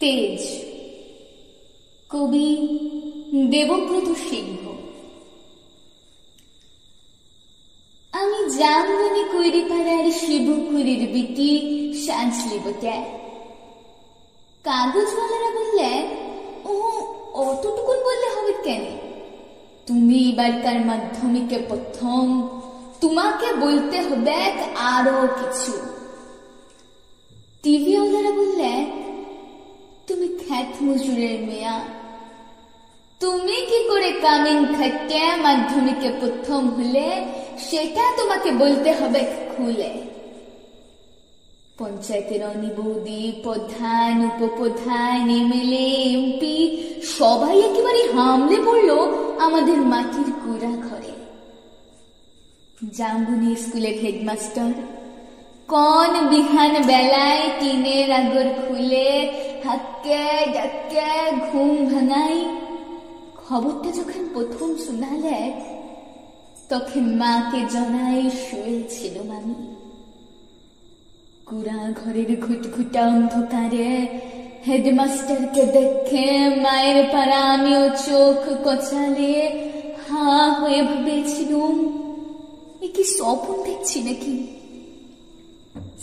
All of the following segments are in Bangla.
তেজ, কবি দেবব্রত সিংহ। আমি জামবনি কৈরিপাড়ার শিবপুরীর বিটি সাজলি বটে। কাগজওয়ালারা বললে, ও অতটুকুন বললে হবে কেন? তুমি এবারকার মাধ্যমিকে প্রথম, তোমাকে বলতে হবে আরো কিছু। টিভিওয়ালারা বললে, তুমি খ্যাত মজুরের মেয়া, তুমি কি করে কামিন খাটে মাধ্যমিকে প্রথম হলে সেটা তোমাকে বলতে হবে খুলে। পঞ্চায়েতের অনিবৌদি, প্রধান, উপপ্রধান, এমএলএ, এমপি সবাই একেবারে হামলে পড়লো আমাদের মাটির কুড়া ঘরে। জামবনি স্কুলের হেডমাস্টার কোন বিহান বেলায় টিনের আগর খুলে হাক্কে ডাক্কে ঘুম ভাঙাই। খবরটা যখন প্রথম শোনালে তখন মাকে জানাই শুয়েছিল আমি। কুড়া ঘরের ঘুটঘুটা অন্ধকারে হেডমাস্টারকে দেখে মায়ের পাড়া আমিও চোখ কচালে হা হয়ে ভেবেছিলুম, এ কি স্বপ্ন দেখছি নাকি?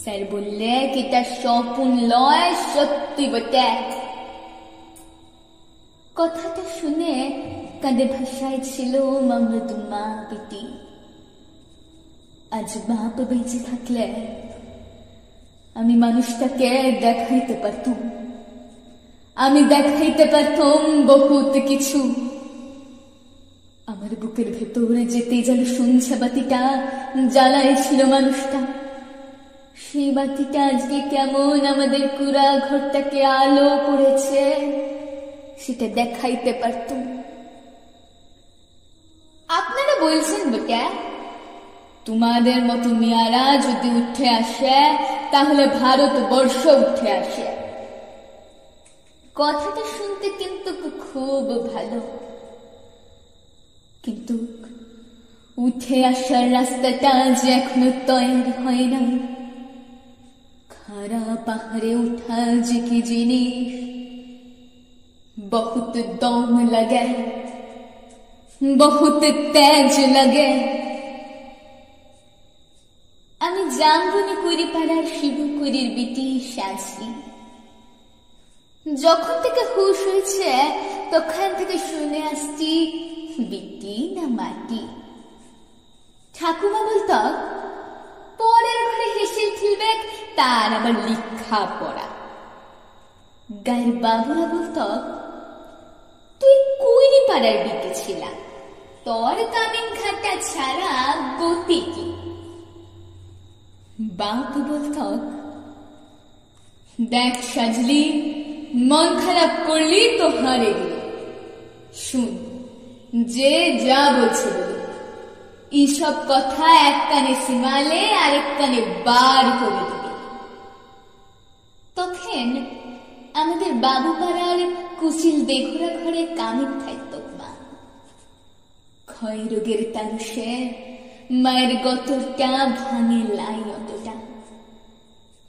স্যার বললে এটা স্বপ্ন লয়, সত্যি বটে। কথাটা শুনে কাঁদে ভাষায় ছিল মমৃদুমা পিটি। আজ বাপ বেঁচে থাকলে আমি মানুষটাকে দেখাইতে পারতুম, আমি দেখাইতে পারতুম বহুত কিছু। আমার বুকের ভেতরে যে তেজাল সন্ধ্যা বাতিটা জ্বালাইছিল মানুষটা, সেই বাতিটা আজকে কেমন আমাদের কুড়া ঘরটাকে আলো করেছে সেটা দেখাইতে পারতুম। আপনারা বলছেন বটে, তোমাদের মতো মেয়ারা যদি উঠে আসে তাহলে ভারতবর্ষ উঠে আসে। কথাটা শুনতে কিন্তু খুব ভালো, কিন্তু উঠে আসার রাস্তাটা যে এখনো তৈরি হয় নাই। খাড়া পাহাড়ে উঠা যে কি জিনিস, বহুত দম লাগে, বহুত তেজ লাগে। আমি জামবনি কৈরিপাড়ার শিবপুরীর বিটি সাজলি। যখন থেকে হুশ হয়েছে তখন থেকে শুনে আসছি বিটি না মাটি। ঠাকুমা বলত, পরের ঘরে হেসে খেলবে তার আবার লিখা পড়া। গায়ের বাবুরা বলত, তুই কৈরিপাড়ার বিটি ছিলা, তোর কামিন খাটা ছাড়া গতি কি? বাপ বলত, দেখ সাজলি, মন খারাপ করলি তো হারে গেলি। শুন, যে যা বলছে বলুক, এইসব কথা এক কানে সিমালে আরেক কানে বার করে দিবি। তখন আমাদের বাবুপাড়ার কুচিল বেঘুরা ঘরে কামিন খাইত মা। ক্ষয় রোগের তালুসে মায়ের গতরটা ভাঙে লাই অতটা।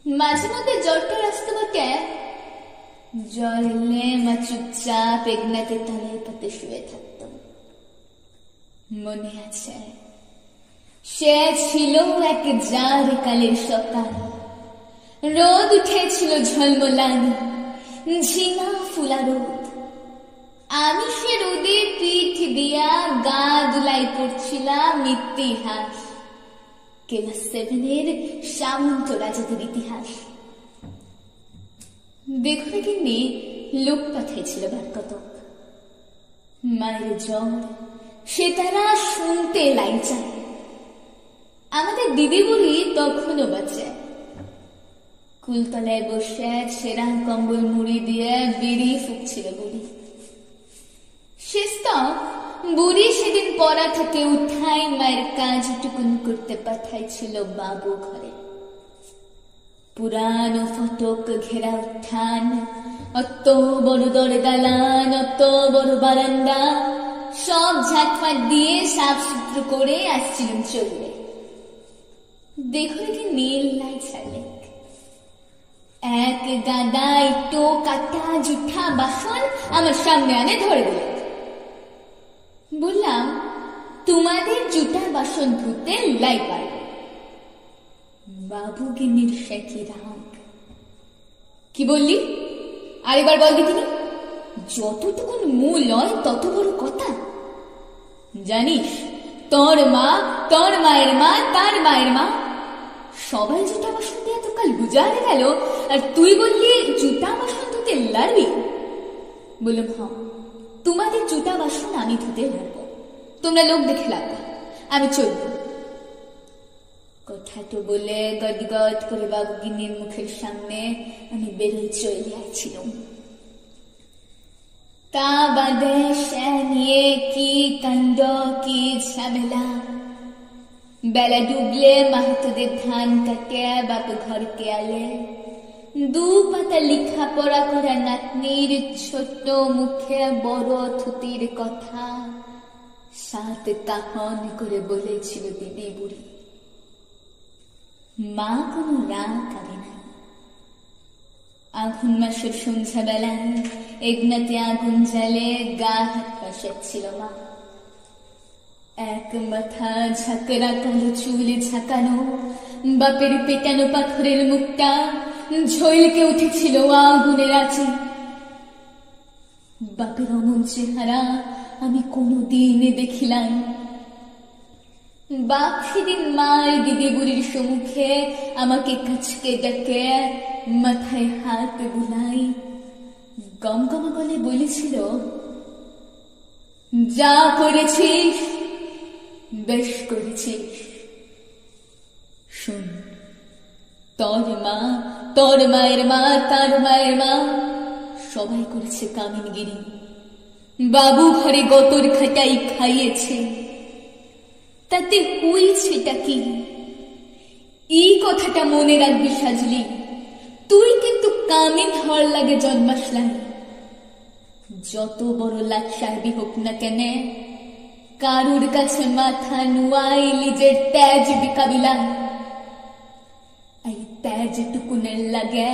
মাঝে মধ্যে জ্বরটা আসতে বটে, জ্বর এলে মা চুপচাপ এগনাতে তালের পাতে শুয়ে থাকত। মনে আছে, সে ছিল এক জার কালের সকাল। রোদ উঠেছিল ঝলমলানি, ঝিঙা ফুলা রোদ। আমি সে রোদে পিঠ দিয়া গা দুলাই পড়ছিলাম ইতিহাস, ক্লাস 7-এর সামন্ত রাজাদের ইতিহাস। দেখো কিন্তু লোক পাঠিয়েছিল বার কতক। মায়ের জ্বর সে তারা শুনতে লাই যায়। আমাদের দিদি বুড়ি তখনও বাঁচে। কুলতলায় বসে ছেঁড়া কম্বল মুড়ি দিয়ে বিড়ি ফুঁকছিল বুড়ি। শেষ তো বুড়ি সেদিন পড়া থেকে উঠাই মায়ের কাজটুকুন করতে পাঠাইছিল বাবু ঘরে। পুরানো ফটক ঘেরা উঠান, অত বড় দরে দালান, অত বড় বারান্দা, সব ঝাঁটফাট দিয়ে সাফ সুতরো করে আসছিলেন চলবে। দেখো কি নীল লাই ছাড়লে, এক গাদা ইটো কাটা জুঠা বাসন আমার সামনে আনে ধরে দিল। বললাম, তোমাদের জুটা বাসন ধুতে লাই পারব। বাবু গিন্নির সে কি রাগ! কি বললি? আরেকবার বল দেখিনি। যতটুকুন মূল নয় তত বড় কথা। জানিস, তোর মা, তোর মায়ের মা, তার মায়ের মা সবাই জুটা বাসন দিয়ে এতকাল গুজারে গেল, আর তুই বললি জুটা বাসন ধুতে লাড়বি? বললাম, হ্যাঁ, তোমাদের জুটা বাসন আমি ধুতে লাড়ব, তোমরা লোক দেখে লাগবে, আমি চলব। কথাটা বলে গদগদ করে বাবু গিন্নির মুখের সামনে আমি বেরোয় চলে আসছিলাম। তা বাদে সে নিয়ে কি কাণ্ড, কি ঝামেলা। বেলা ডুবলে মাহাতোদের ধান কাটে বাপ ঘরকে আলে। দু পাতা লিখা পড়া করা নাতনির ছোট্ট মুখে বড় থুতির কথা 7 কাহন করে বলেছিল দিদি বুড়ি। মা কোনো রাগ করে নাই। আঘুন মাসের সন্ধ্যাবেলায় এগনাতে আগুন জ্বালে গা হাত পা সেঁকছিল মা। এক মাথা ঝাঁকড়া কালো চুল ঝাঁকানো, বাপের পেটানো পাথরের মুখটা ঝলকে উঠেছিল আগুনের আঁচে। বাপের অমন চেহারা আমি কোনোদিন দেখিলাম। বাপ সেদিন মায়ের দিদি বুড়ির সম্মুখে আমাকে কাছকে ডেকে মাথায় হাত বুলাই গমগমা গলে বলেছিল, যা করেছিস বেশ করেছিস। শোন, তোর মা, তোর মায়ের মা, তার মায়ের মা সবাই করেছে কামিনগিরি। বাবু ঘরে গতর খাটাই খাইয়েছে, তাতে হইছেটা কি? এই কথাটা মনে রাখবি সাজলি। তুই কিন্তু কামিন হওয়ার লাগে জন্মাসলাই। যত বড় লাট সাহেবই হোক না কেন, কারুর কাছে মাথা নুয়াই নিজের তেজ বিকাবিলা। এই তেজ টুকুনের লাগে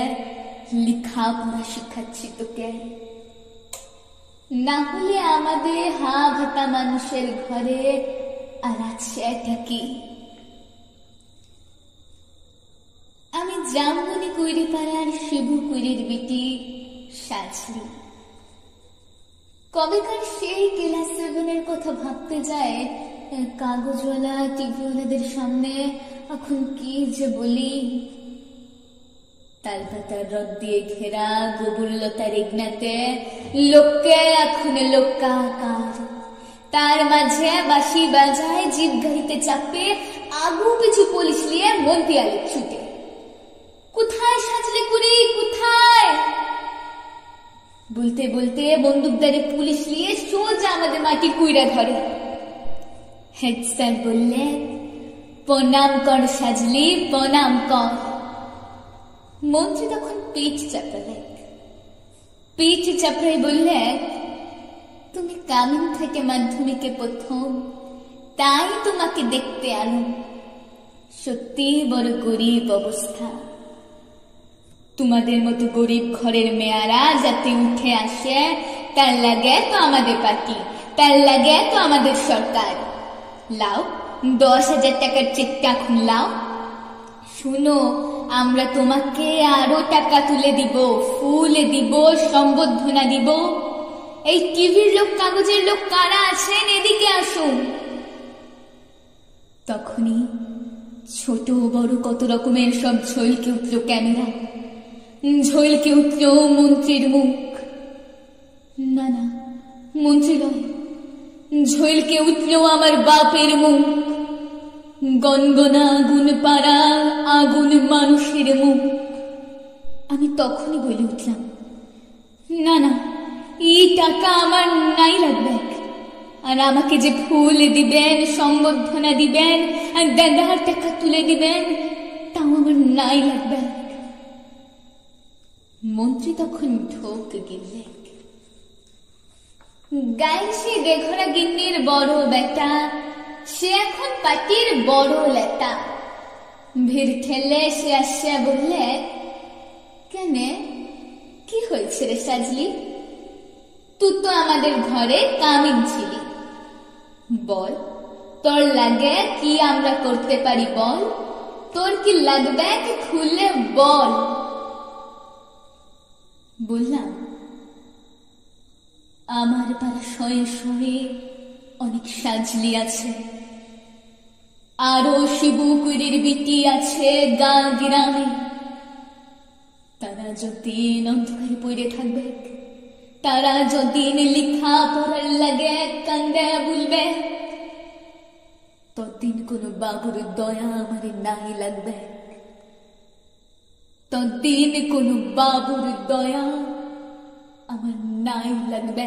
লিখা পড়া শিখাচ্ছি তোকে। না হলে আমাদের হা ভাতা মানুষের ঘরে আর আছে এটা কি? আমি জামগুনি কুইরি পাড়ার শিবু কুইরির বিটি সাজলি। কবেকার সেই ক্লাস 7-এর কথা ভাবতে যায়, কাগজওয়ালা টিভিওয়ালাদের সামনে এখন কি যে বলি। তালপাতার রদ দিয়ে ঘেরা গোবুল্লতার এগনাতে লোককে এখন লোকাকার। তার মাঝে বাঁশি বাজায়, জিপ গাড়িতে চাপে আগু পিছু পুলিশ নিয়ে মন্তিয়ালে ছুটে। কোথায় সাজলে কুড়ি, কোথায়? বলতে বলতে বন্দুকদারি পুলিশ নিয়ে সোজা আমাদের মাটি কুইরা ঘরে। হেড স্যার বললে, প্রণাম কর সাজলি, প্রণাম কর। মন্ত্রী তখন পিঠ চাপড়ালেন। পিঠ চাপড়াই বললে, তুমি কামিন থেকে মাধ্যমিকে প্রথম, তাই তোমাকে দেখতে আলো। সত্যি বড় গরিব অবস্থা। তোমাদের মতো গরিব ঘরের মেয়েরা যাতে উঠে আসে, তার লাগে তো আমাদের পার্টি, তার লাগে তো আমাদের সরকার। লাও 10,000 টাকার চেকটা এখন লাও। শুনো, আমরা তোমাকে আরো টাকা তুলে দিব, ফুল দিব, সম্বর্ধনা দিব। এই টিভির লোক, কাগজের লোক কারা আছেন এদিকে আসুন। তখনই ছোট বড় কত রকমের সব ঝলকে উঠল ক্যামেরা, ঝলকে উঠল মন্ত্রীর মুখ। না না, মন্ত্রী নয়, ঝলকে উঠল আমার বাপের মুখ। গনগনা আগুন পাড়া আগুন মানুষের মুখ। আমি তখনই বলে উঠলাম, না না, এই টাকা আমার নাই লাগবে। আর আমাকে যে ফুল দিবেন, সম্বর্ধনা দিবেন, আর দাদার টাকা তুলে দিবেন, তাও আমার নাই লাগবে। মন্ত্রী তখন ঢোক গিললেন। গায়ে সে দেখরা গিন্নির বড় বেটা, সে এখন পাটির বড় লেটা। ভিড় ঠেলে সে আসিয়া বললে, কে কেনে কি হয়েছে রে সাজলি? তুই তো আমাদের ঘরে কামিন ছিলি, বল তোর লাগে কি আমরা করতে পারি বল? তোর কি লাগবে কি খুলে বল। বললাম, আমার পাড়া শয়ে শয়ে অনেক সাজলি আছে, আরো শিবুকুরির বিটি আছে গাঁ গ্রামে। তারা যতদিন অন্ধকারে পড়ে থাকবে, তারা যতদিন লিখা পড়ার লাগে কান্দে বলবে, ততদিন কোন বাবুর দয়া আমার নাই লাগবে, ততদিন কোন বাবুর দয়া আমার নাই লাগবে।